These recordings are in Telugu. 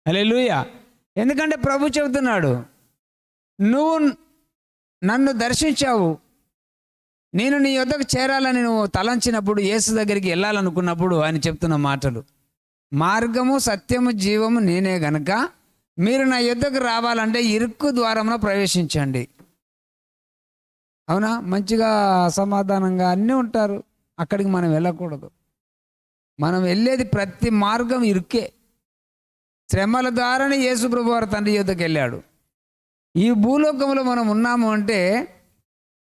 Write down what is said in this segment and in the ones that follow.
హల్లెలూయా. ఎందుకంటే ప్రభు చెబుతున్నాడు, నువ్వు నన్ను దర్శించావు, నేను నీ యొద్దకు చేరాలని నువ్వు తలంచినప్పుడు, యేసు దగ్గరికి వెళ్ళాలనుకున్నప్పుడు ఆయన చెప్తున్న మాటలు, మార్గము సత్యము జీవము నేనే గనక మీరు నా యొద్దకు రావాలంటే ఇరుక్కు ద్వారంలో ప్రవేశించండి. అవునా? మంచిగా సమాధానంగా అన్నీ ఉంటారు, అక్కడికి మనం వెళ్ళకూడదు. మనం వెళ్ళేది ప్రతి మార్గం ఇరుక్కే. శ్రమల ద్వారానే యేసు ప్రభు వారు తండ్రి యొద్దకు వెళ్ళాడు. ఈ భూలోకంలో మనం ఉన్నాము అంటే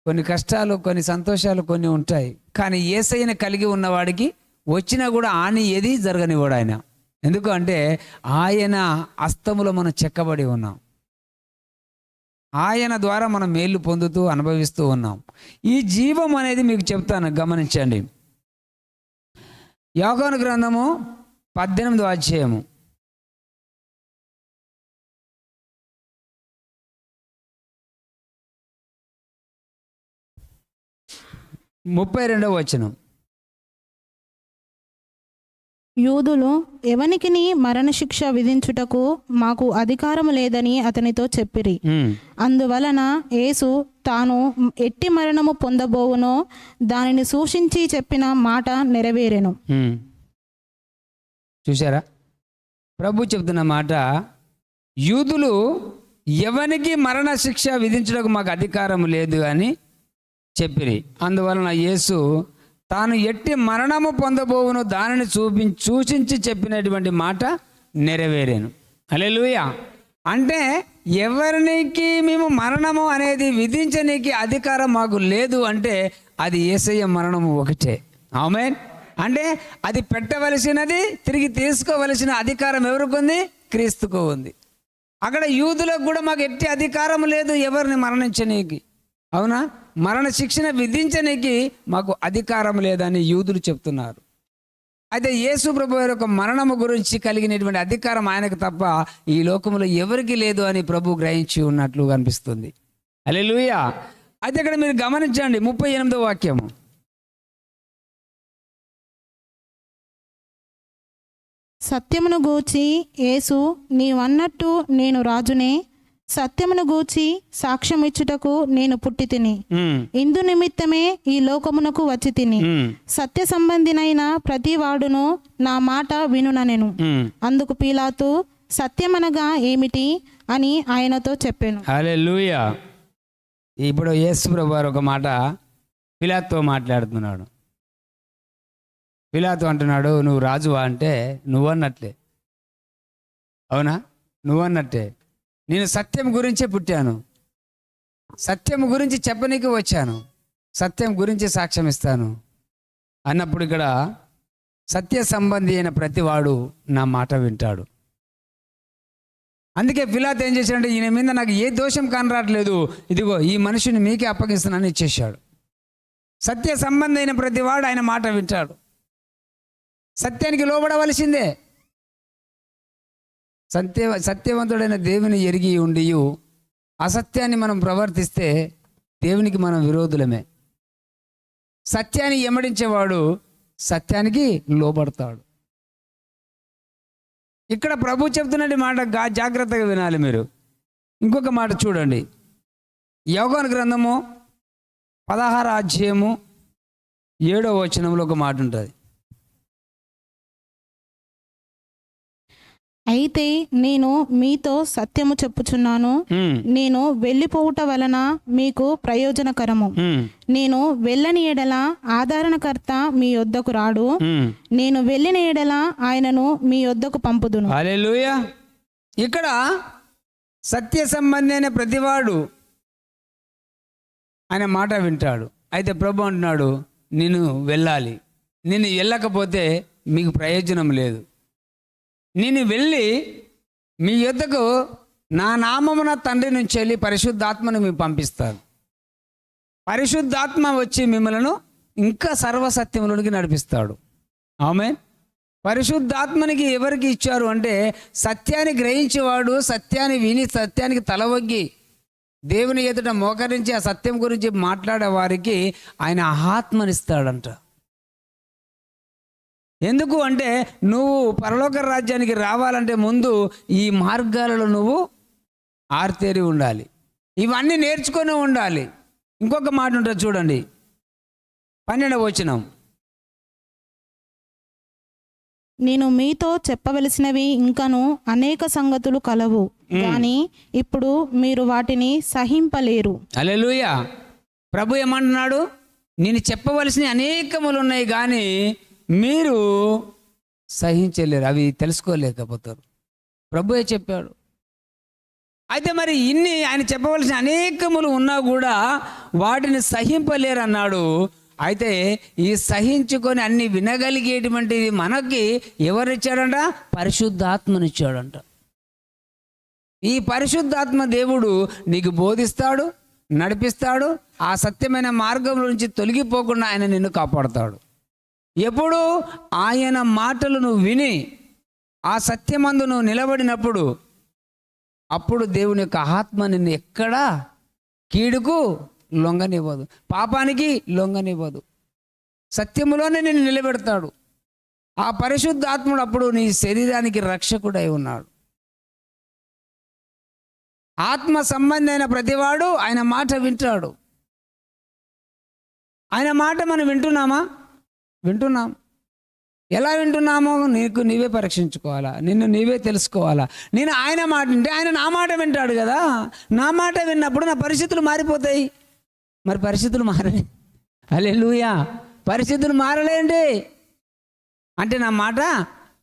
కొన్ని కష్టాలు, కొన్ని సంతోషాలు కొన్ని ఉంటాయి. కానీ యేసయ్యను కలిగి ఉన్నవాడికి వచ్చినా కూడా హాని ఏది జరగనివాడు ఆయన. ఎందుకు అంటే ఆయన హస్తములో మనం చెక్కబడి ఉన్నాం. ఆయన ద్వారా మనం మేలు పొందుతూ అనుభవిస్తూ ఉన్నాం. ఈ జీవం అనేది మీకు చెప్తాను, గమనించండి. యోహాను గ్రంథము 18వ అధ్యాయము 32వ వచనం. యూదులు ఎవనికిని మరణశిక్ష విధించుటకు మాకు అధికారము లేదని అతనితో చెప్పిరి. అందువలన యేసు తాను ఎట్టి మరణము పొందబోవునో దానిని సూచించి చెప్పిన మాట నెరవేరెను. చూసారా? ప్రభు చెప్తున్న మాట, యూదులు ఎవనికి మరణశిక్ష విధించుటకు మాకు అధికారం లేదు అని చెప్పిరి. అందువలన యేసు తాను ఎట్టి మరణము పొందబోవును దానిని సూచించి చెప్పినటువంటి మాట నెరవేరేను. హల్లెలూయా. అంటే ఎవరికి మేము మరణము అనేది విధించనీకి అధికారం మాకు లేదు అంటే అది యేసయ్య మరణము ఒకటే. ఆమేన్. అంటే అది పెట్టవలసినది తిరిగి తీసుకోవలసిన అధికారం ఎవరికి ఉంది? క్రీస్తుకు ఉంది. అక్కడ యూదులకు కూడా మాకు ఎట్టి అధికారం లేదు ఎవరిని మరణించనీకి. అవునా? మరణ శిక్షణ విధించనీకి మాకు అధికారం లేదని యూదులు చెప్తున్నారు. అయితే యేసు ప్రభు యొక్క మరణము గురించి కలిగినటువంటి అధికారం ఆయనకు తప్ప ఈ లోకంలో ఎవరికి లేదు అని ప్రభు గ్రహించి ఉన్నట్లు కనిపిస్తుంది. హల్లెలూయా. అయితే ఇక్కడ మీరు గమనించండి 38వ వాక్యము. సత్యమును గూర్చి యేసు, నీవన్నట్టు నేను రాజునే, సత్యమును గూర్చి సాక్ష్యమిచ్చుటకు నేను పుట్టి తిని, ఇందు నిమిత్తమే ఈ లోకమునకు వచ్చి తిని, సత్య సంబంధినైన ప్రతి వాడును నా మాట వినుననెను. అందుకు పీలాతు, సత్యమనగా ఏమిటి అని ఆయనతో చెప్పాను. హల్లెలూయా. ఇప్పుడు యేసు ప్రభు వారు ఒక మాట పిలాతుతో మాట్లాడుతున్నాడు. పిలాతు అంటున్నాడు, నువ్వు రాజువా అంటే నువ్వన్నట్లే. అవునా? నువ్వన్నట్టే. నేను సత్యం గురించే పుట్టాను, సత్యం గురించి చెప్పనీకి వచ్చాను, సత్యం గురించి సాక్ష్యం ఇస్తాను అన్నప్పుడు ఇక్కడ సత్య సంబంధి అయిన ప్రతివాడు నా మాట వింటాడు. అందుకే పిలాతు ఏం చేశాడంటే, ఈయన మీద నాకు ఏ దోషం కానరాట్లేదు, ఇదిగో ఈ మనిషిని మీకే అప్పగిస్తున్నానని ఇచ్చేశాడు. సత్య సంబంధి అయిన ప్రతివాడు ఆయన మాట వింటాడు. సత్యానికి లోబడవలసిందే. సత్యవంతుడైన దేవుని ఎరిగి ఉండి అసత్యాన్ని మనం ప్రవర్తిస్తే దేవునికి మనం విరోధులమే. సత్యాన్ని ఎమ్మడించేవాడు సత్యానికి లోబడతాడు. ఇక్కడ ప్రభు చెప్తున్నది మాట జాగ్రత్తగా వినాలి మీరు. ఇంకొక మాట చూడండి, యోహాను గ్రంథము 16వ అధ్యాయము 7వ వచనంలో ఒక మాట ఉంటుంది. అయితే నేను మీతో సత్యము చెప్పుచున్నాను, నేను వెళ్ళిపోవుట వలన మీకు ప్రయోజనకరము. నేను వెళ్ళని ఎడల ఆదరణకర్త మీ యొద్దకు రాడు, నేను వెళ్ళిన ఎడల ఆయనను మీ యొద్దకు పంపుదును. హల్లెలూయా. ఇక్కడ సత్య సంబంధి అయిన ప్రతివాడు ఆయన మాట వింటాడు. అయితే ప్రభు అంటున్నాడు, నేను వెళ్ళాలి, నేను వెళ్ళకపోతే మీకు ప్రయోజనం లేదు. నేను వెళ్ళి మీ యొద్దకు నా నామమున తండ్రి నుంచి వెళ్ళి పరిశుద్ధాత్మను మీకు పంపిస్తాను. పరిశుద్ధాత్మ వచ్చి మిమ్మల్ని ఇంకా సర్వసత్యములోనికి నడిపిస్తాడు. ఆమేన్. పరిశుద్ధాత్మనికి ఎవరికి ఇచ్చారు అంటే సత్యాన్ని గ్రహించేవాడు, సత్యాన్ని విని సత్యానికి తలవగ్గి దేవుని ఎదుట మోకరించి ఆ సత్యం గురించి మాట్లాడే వారికి ఆయన ఆత్మనిస్తాడంట. ఎందుకు అంటే నువ్వు పరలోక రాజ్యానికి రావాలంటే ముందు ఈ మార్గాలలో నువ్వు ఆర్తేరి ఉండాలి, ఇవన్నీ నేర్చుకొని ఉండాలి. ఇంకొక మాట ఉంటుంది చూడండి, 12వ వచనం. నేను మీతో చెప్పవలసినవి ఇంకను అనేక సంగతులు కలవు, కానీ ఇప్పుడు మీరు వాటిని సహింపలేరు. హల్లెలూయా. ప్రభు ఏమంటున్నాడు? నేను చెప్పవలసిన అనేకములు ఉన్నాయి కానీ మీరు సహించలేరు, అవి తెలుసుకోలేకపోతారు. ప్రభువే చెప్పాడు. అయితే మరి ఇన్ని ఆయన చెప్పవలసిన అనేకములు ఉన్నా కూడా వాటిని సహింపలేరు అన్నాడు. అయితే ఈ సహించుకొని అన్ని వినగలిగేటువంటిది మనకి ఎవరిచ్చాడంట? పరిశుద్ధాత్మనిచ్చాడంట. ఈ పరిశుద్ధాత్మ దేవుడు నీకు బోధిస్తాడు, నడిపిస్తాడు. ఆ సత్యమైన మార్గం నుంచి తొలగిపోకుండా ఆయన నిన్ను కాపాడుతాడు. ఎప్పుడు ఆయన మాటలు నువ్వు విని ఆ సత్యమందు నువ్వు నిలబడినప్పుడు అప్పుడు దేవుని యొక్క ఆత్మ నిన్ను ఎక్కడా కీడుకు లొంగనివ్వదు, పాపానికి లొంగనివ్వదు, సత్యములోనే నిన్ను నిలబెడతాడు. ఆ పరిశుద్ధాత్ముడు అప్పుడు నీ శరీరానికి రక్షకుడై ఉన్నాడు. ఆత్మ సంబంధమైన ప్రతివాడు ఆయన మాట వింటాడు. ఆయన మాట మనం వింటున్నామా? వింటున్నాం. ఎలా వింటున్నామో నీకు నీవే పరీక్షించుకోవాలా, నిన్ను నీవే తెలుసుకోవాలా. నేను ఆయన మాట వింటే ఆయన నా మాట వింటాడు కదా. నా మాట విన్నప్పుడు నా పరిస్థితులు మారిపోతాయి. మరి పరిస్థితులు మారలే. హల్లెలూయా. పరిస్థితులు మారలేండి అంటే నా మాట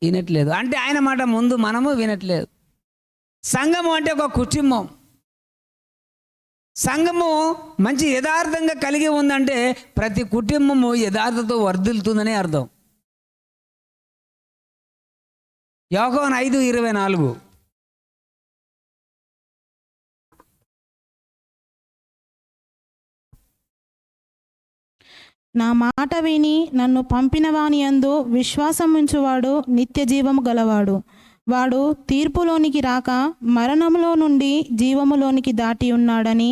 వినట్లేదు, అంటే ఆయన మాట ముందు మనము వినట్లేదు. సంఘము అంటే ఒక కుటుంబం. సంఘము మంచి యథార్థంగా కలిగి ఉందంటే ప్రతి కుటుంబము యథార్థతో వర్ధిల్లుతుందని అర్థం. యోహాను 5:24. నా మాట విని నన్ను పంపిన వాని యందు విశ్వాసముంచువాడు నిత్య జీవము గలవాడు. వాడు తీర్పులోనికి రాక మరణములో నుండి జీవములోనికి దాటి ఉన్నాడని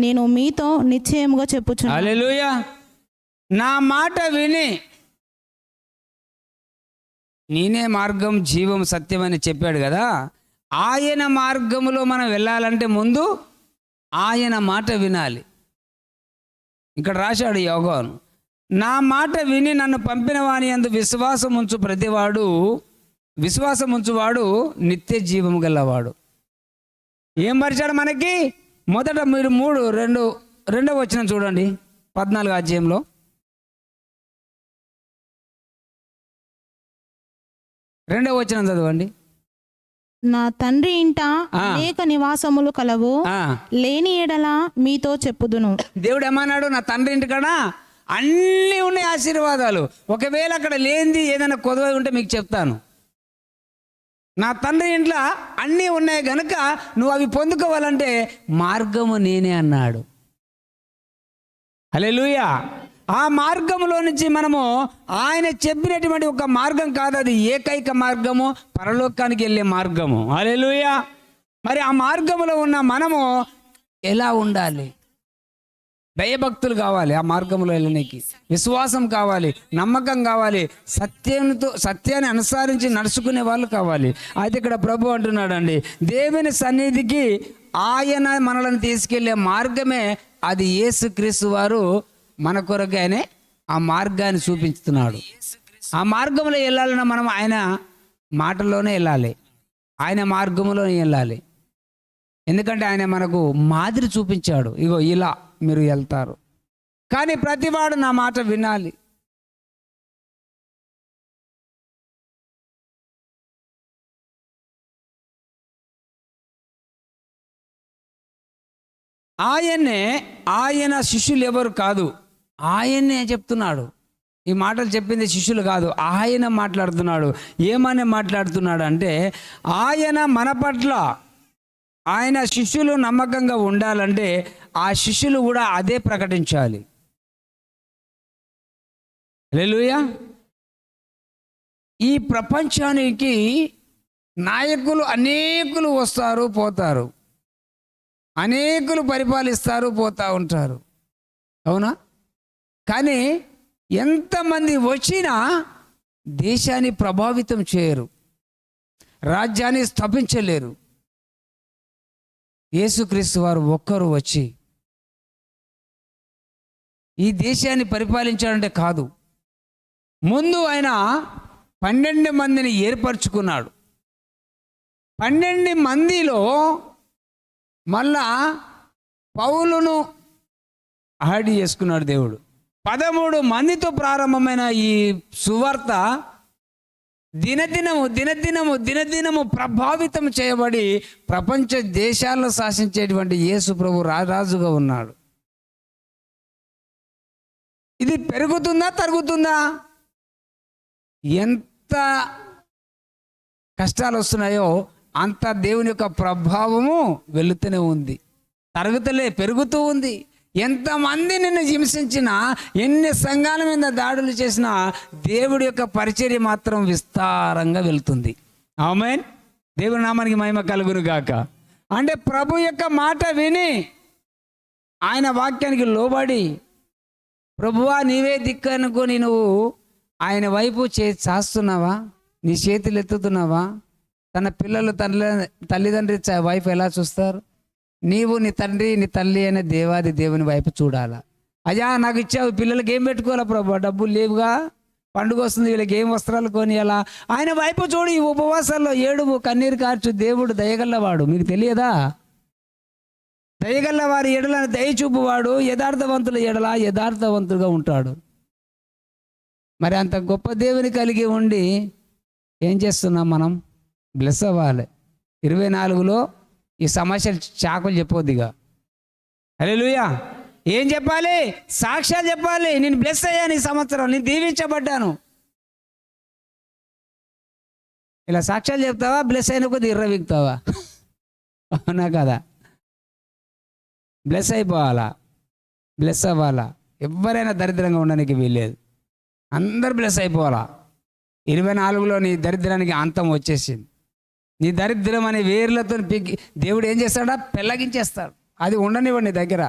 నేను మీతో నిశ్చయముగా చెప్పుచున్నాను. హల్లెలూయా. నా మాట విని, నేనే మార్గం జీవం సత్యం అని చెప్పాడు కదా. ఆయన మార్గములో మనం వెళ్ళాలంటే ముందు ఆయన మాట వినాలి. ఇక్కడ రాశాడు యోహాను, నా మాట విని నన్ను పంపిన వాని యందు విశ్వాసం ఉంచువాడు నిత్య జీవము గలవాడు. ఏం పరిచాడు మనకి? మొదట మీరు 2వ వచనం చూడండి, 14వ అధ్యాయంలో. రెండవ వచనం చదవండి. నా తండ్రి ఇంట అనేక నివాసములు కలవు, లేని ఎడల మీతో చెప్పుదును. దేవుడు ఏమన్నాడు? నా తండ్రి ఇంటికాడ అన్నీ ఉన్నాయి ఆశీర్వాదాలు. ఒకవేళ అక్కడ లేనిది ఏదైనా కొదవై ఉంటే మీకు చెప్తాను. నా తండ్రి ఇంట్లో అన్నీ ఉన్నాయి గనుక నువ్వు అవి పొందుకోవాలంటే మార్గము నేనే అన్నాడు. హల్లెలూయా. ఆ మార్గంలో నుంచి మనము ఆయన చెప్పినటువంటి ఒక మార్గం కాదు, అది ఏకైక మార్గము, పరలోకానికి వెళ్ళే మార్గము. హల్లెలూయా. మరి ఆ మార్గంలో ఉన్న మనము ఎలా ఉండాలి? భయభక్తులు కావాలి. ఆ మార్గంలో వెళ్ళడానికి విశ్వాసం కావాలి, నమ్మకం కావాలి, సత్యాన్ని అనుసరించి నడుచుకునే వాళ్ళు కావాలి. అయితే ఇక్కడ ప్రభు అంటున్నాడండి, దేవుని సన్నిధికి ఆయన మనల్ని తీసుకెళ్లే మార్గమే అది. యేసుక్రీస్తు వారు మన కొరకైనే ఆ మార్గాన్ని చూపించుతున్నాడు. ఆ మార్గంలో వెళ్ళాలన్నా మనం ఆయన మాటల్లోనే వెళ్ళాలి, ఆయన మార్గంలోనే వెళ్ళాలి. ఎందుకంటే ఆయన మనకు మాదిరి చూపించాడు, ఇగో ఇలా మీరు వెళ్తారు. కానీ ప్రతివాడు నా మాట వినాలి. ఆయన శిష్యులు ఎవరు కాదు, ఆయన్నే చెప్తున్నాడు. ఈ మాటలు చెప్పింది శిష్యులు కాదు, ఆయన మాట్లాడుతున్నాడు. ఏమని మాట్లాడుతున్నాడు అంటే, ఆయన మన పట్ల, ఆయన శిష్యులు నమ్మకంగా ఉండాలంటే ఆ శిష్యులు కూడా అదే ప్రకటించాలి. హల్లెలూయా. ఈ ప్రపంచానికి నాయకులు అనేకులు వస్తారు పోతారు, అనేకులు పరిపాలిస్తారు పోతూ ఉంటారు, అవునా? కానీ ఎంతమంది వచ్చినా దేశాన్ని ప్రభావితం చేయరు, రాజ్యాన్ని స్థాపించలేరు. యేసుక్రీస్తు వారు ఒక్కరు వచ్చి ఈ దేశాన్ని పరిపాలించాలంటే కాదు, ముందు ఆయన 12 మందిని ఏర్పరచుకున్నాడు. 12 మందిలో మళ్ళా పౌలును యాడ్ చేసుకున్నాడు దేవుడు. 13 మందితో ప్రారంభమైన ఈ సువార్త దినదినము ప్రభావితం చేయబడి ప్రపంచ దేశాల్లో శాసించేటువంటి యేసు ప్రభు రాజుగా ఉన్నాడు. ఇది పెరుగుతుందా తరుగుతుందా? ఎంత కష్టాలు వస్తున్నాయో అంత దేవుని యొక్క ప్రభావము వెళుతూనే ఉంది, తరుగుతలే, పెరుగుతూ ఉంది. ఎంతమంది నిన్ను హింసించినా, ఎన్ని సంఘాల మీద దాడులు చేసినా దేవుడి యొక్క పరిచర్య మాత్రం విస్తారంగా వెళ్తుంది. ఆమేన్. దేవుని నామానికి మహిమ కలుగును గాక. అంటే ప్రభు యొక్క మాట విని ఆయన వాక్యానికి లోబడి, ప్రభువా నీవే దిక్కు అనుకొని నువ్వు ఆయన వైపు చాస్తున్నావా, నీ చేతులు ఎత్తుతున్నావా? తన పిల్లలు తల్లిదండ్రి వైపు ఎలా చూస్తారు? నీవు నీ తండ్రి నీ తల్లి అనే దేవాది దేవుని వైపు చూడాలా. అయ్యా నాకు ఇచ్చావు, పిల్లలకి ఏం పెట్టుకోవాలా ప్రభు, డబ్బులు లేవుగా, పండుగ వస్తుంది, వీళ్ళకి ఏం వస్త్రాలు కొనియాలా? ఆయన వైపు చూడు. ఈ ఉపవాసాల్లో ఏడువు, కన్నీరు కార్చు. దేవుడు దయగల్లవాడు, మీకు తెలియదా? దయగల్ల వారి ఎడలను దయ చూపువాడు, యథార్థవంతుల ఎడల యథార్థవంతుడుగా ఉంటాడు. మరి అంత గొప్ప దేవుని కలిగి ఉండి ఏం చేస్తున్నాం మనం? బ్లెస్ అవ్వాలి. 24లో ఈ సమస్యలు చాకులు చెప్పొద్దిగా. హల్లెలూయా. ఏం చెప్పాలి? సాక్ష్యాలు చెప్పాలి. నేను బ్లెస్ అయ్యాను, ఈ సంవత్సరం నేను దీవించబడ్డాను. ఇలా సాక్ష్యాలు చెప్తావా? బ్లెస్ అయిన కొద్ది ఇర్రవిగుతావా? అవునా కదా? బ్లెస్ అయిపోవాలా, బ్లెస్ అవ్వాలా. ఎవరైనా దరిద్రంగా ఉండడానికి వీల్లేదు, అందరు బ్లెస్ అయిపోవాలా. 24లో నీ దరిద్రానికి అంతం వచ్చేసింది. నీ దరిద్రం అనే వేర్లతో దేవుడు ఏం చేస్తాడా? పెళ్ళగించేస్తాడు. అది ఉండనివ్వండి నీ దగ్గర.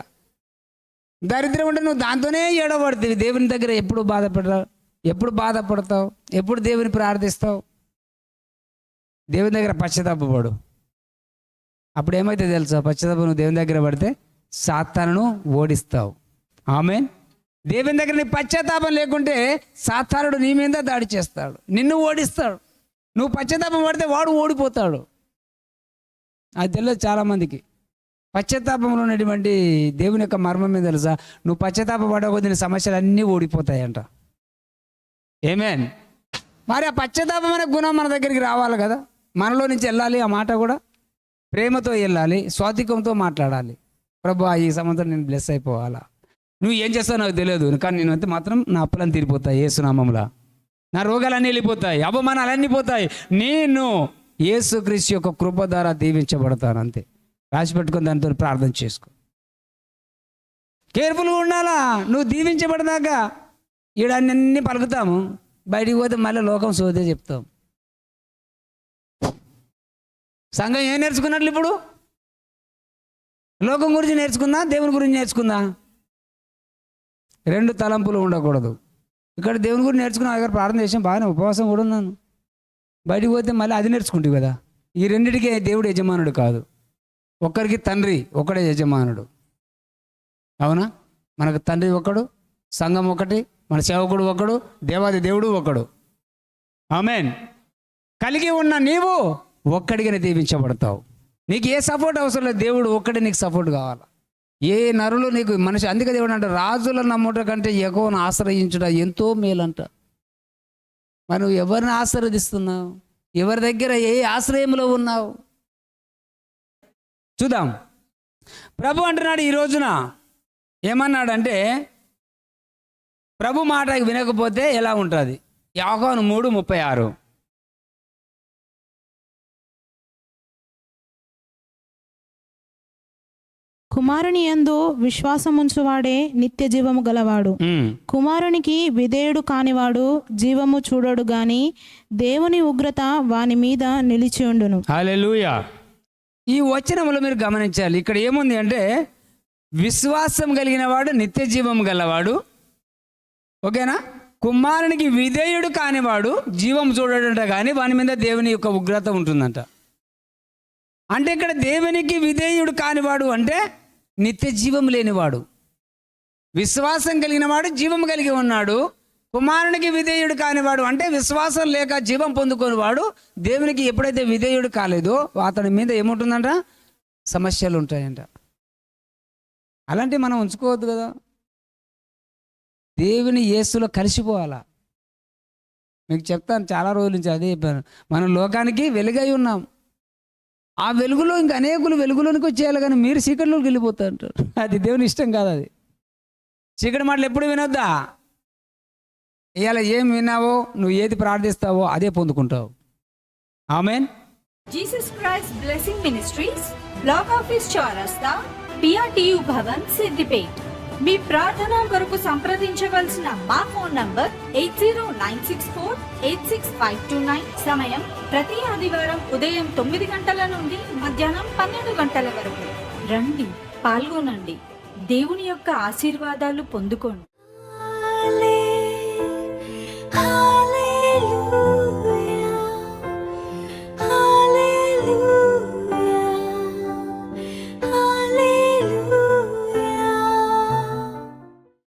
దరిద్రం ఉంటే నువ్వు దాంతోనే ఏడవడుతుంది. దేవుని దగ్గర ఎప్పుడు బాధపడతావు? ఎప్పుడు దేవుని ప్రార్థిస్తావు? దేవుని దగ్గర పశ్చాత్తాపపడు. అప్పుడు ఏమైతే తెలుసా? పశ్చాత్తాపం నువ్వు దేవుని దగ్గర పడితే సాతానును ఓడిస్తావు. ఆమేన్. దేవుని దగ్గర నీ పశ్చాత్తాపం లేకుంటే సాతానుడు నీ మీద దాడి చేస్తాడు, నిన్ను ఓడిస్తాడు. నువ్వు పశ్చాత్తాపం పడితే వాడు ఓడిపోతాడు. అది తెలియదు చాలామందికి. పశ్చాత్తాపంలో ఉన్నటువంటి దేవుని యొక్క మర్మం మీద తెలుసా? నువ్వు పశ్చాత్తాపం పడకపోతే నీ సమస్యలు అన్నీ ఓడిపోతాయంట. ఆమేన్. మరి ఆ పశ్చాత్తాపం అనే గుణం మన దగ్గరికి రావాలి కదా, మనలో నుంచి వెళ్ళాలి. ఆ మాట కూడా ప్రేమతో వెళ్ళాలి, స్వాతికంతో మాట్లాడాలి. ప్రభు ఈ సంవత్సరం నేను బ్లెస్ అయిపోవాలా. నువ్వు ఏం చేస్తావు నాకు తెలియదు, కానీ నేనంతే మాత్రం నా అప్పులన్నీ తీరిపోతాయి యేసునామములో, నా రోగాలన్నీ వెళ్ళిపోతాయి, అవమానాలన్నీ పోతాయి. నేను యేసుక్రీస్తు యొక్క కృప ద్వారా దీవించబడతాను. అంతే. రాసి పెట్టుకుని దానితో ప్రార్థన చేసుకో. కేర్ఫుల్గా ఉండాలా. నువ్వు దీవించబడదాకా ఈడ అన్నీ పలుకుతాము, బయటికి పోతే మళ్ళీ లోకం సోదే చెప్తాం. సంఘం ఏం నేర్చుకున్నట్లు ఇప్పుడు? లోకం గురించి నేర్చుకుందా, దేవుని గురించి నేర్చుకుందా? 2 తలంపులు ఉండకూడదు. ఇక్కడ దేవుని గురించి నేర్చుకున్నా, దగ్గర ప్రార్థన చేసాం, బాగానే ఉపవాసం కూడా ఉన్నాను, బయటికి పోతే మళ్ళీ అది నేర్చుకుంటావు కదా. ఈ రెండిటికి దేవుడు యజమానుడు కాదు. ఒక్కరికి తండ్రి ఒకడే యజమానుడు. అవునా? మనకు తండ్రి ఒకడు, సంఘం ఒకటి, మన సేవకుడు ఒకడు, దేవాది దేవుడు ఒకడు. ఆమేన్. కలిగి ఉన్న నీవు ఒక్కడిగానే దీవించబడతావు. నీకు ఏ సపోర్ట్ అవసరం లేదు, దేవుడు ఒక్కడే నీకు సపోర్ట్ కావాలి. ఏ నరులు నీకు మనిషి. అందుకే దేవుడు అంటే రాజుల నమ్ముట కంటే యెహోవాను ఆశ్రయించుట ఎంతో మేలంట. మరి నువ్వు ఎవరిని ఆశీర్వదిస్తున్నావు? ఎవరి దగ్గర ఏ ఆశ్రయంలో ఉన్నావు? చూద్దాం. ప్రభు అంటున్నాడు ఈ రోజున, ఏమన్నాడంటే, ప్రభు మాట వినకపోతే ఎలా ఉంటుంది? యోహాను 3:36. కుమారుని యందు విశ్వాసముంచువాడే నిత్య జీవము గలవాడు. కుమారునికి విధేయుడు కానివాడు జీవము చూడడు గాని దేవుని ఉగ్రత వాని మీద నిలిచి ఉండును. హల్లెలూయా. ఈ వచనములో మీరు గమనించాలి. ఇక్కడ ఏముంది అంటే, విశ్వాసం కలిగిన వాడు నిత్య జీవం గలవాడు. ఓకేనా? కుమారునికి విధేయుడు కానివాడు జీవం చూడడంట, కానీ వాని మీద దేవుని యొక్క ఉగ్రత ఉంటుందంట. అంటే ఇక్కడ దేవునికి విధేయుడు కానివాడు అంటే నిత్య జీవం లేనివాడు. విశ్వాసం కలిగిన వాడు జీవం కలిగి ఉన్నాడు. కుమారునికి విధేయుడు కానివాడు అంటే విశ్వాసం లేక జీవం పొందుకోనివాడు దేవునికి ఎప్పుడైతే విధేయుడు కాలేదో అతని మీద ఏముంటుందంట, సమస్యలు ఉంటాయంట. అలాంటివి మనం ఉంచుకోవద్దు కదా. దేవుని యేసులో కలిసిపోవాలా. మీకు చెప్తాను, చాలా రోజుల నుంచి అదే చెప్పాను. మనం లోకానికి వెలుగై ఉన్నాం. ఆ వెలుగులో ఇంక అనేకులు వెలుగులోనికి వచ్చేయాలి, కానీ మీరు చీకటిలోకి వెళ్ళిపోతా అంటారు. అది దేవుని ఇష్టం కాదు. అది చీకటి మాటలు ఎప్పుడు వినొద్దా. ఇవాళ ఏం విన్నావో, నువ్వు ఏది ప్రార్థిస్తావో అదే పొందుకుంటావు. Amen. Jesus Christ blessing ministries, block office చౌరస్తా, PRTU భవన్, సిద్దిపేట్. మీ ప్రార్థన కొరకు సంప్రదించవలసిన మా ఫోన్ నంబర్ 8096486529. సమయం ప్రతి ఆదివారం ఉదయం 9 గంటల నుండి మధ్యాహ్నం 12 గంటల వరకు. రండి, పాల్గొనండి, దేవుని యొక్క ఆశీర్వాదాలు పొందుకోండి.